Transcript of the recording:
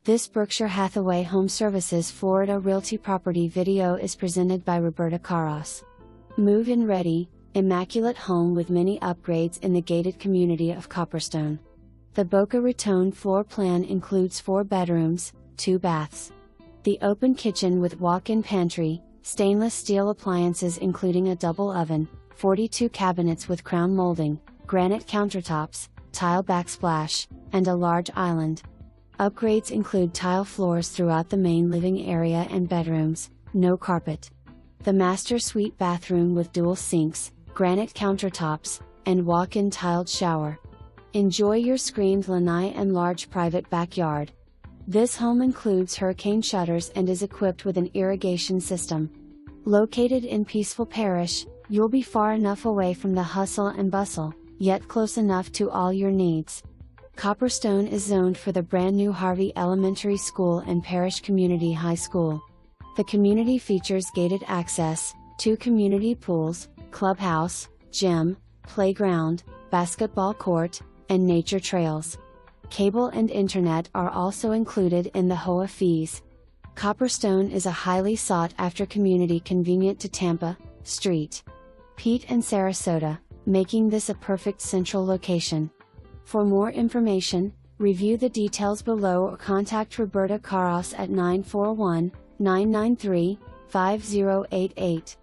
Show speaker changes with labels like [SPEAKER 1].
[SPEAKER 1] This Berkshire Hathaway HomeServices Florida Realty property video is presented by Roberta Carros. Move-in ready, immaculate home with many upgrades in the gated community of Copperstone. The Boca Raton floor plan includes 4 bedrooms, 2 baths. The open kitchen with walk-in pantry, stainless steel appliances including a double oven, 42 cabinets with crown molding, granite countertops, tile backsplash, and a large island. Upgrades include tile floors throughout the main living area and bedrooms, no carpet. The master suite bathroom with dual sinks, granite countertops, and walk-in tiled shower. Enjoy your screened lanai and large private backyard. This home includes hurricane shutters and is equipped with an irrigation system. Located in peaceful Parrish, you'll be far enough away from the hustle and bustle, yet close enough to all your needs. Copperstone is zoned for the brand new Harvey Elementary School and Parrish Community High School. The community features gated access, 2 community pools, clubhouse, gym, playground, basketball court, and nature trails. Cable and internet are also included in the HOA fees. Copperstone is a highly sought-after community convenient to Tampa, St. Pete and Sarasota, making this a perfect central location. For more information, review the details below or contact Roberta Carros at 941-993-5088.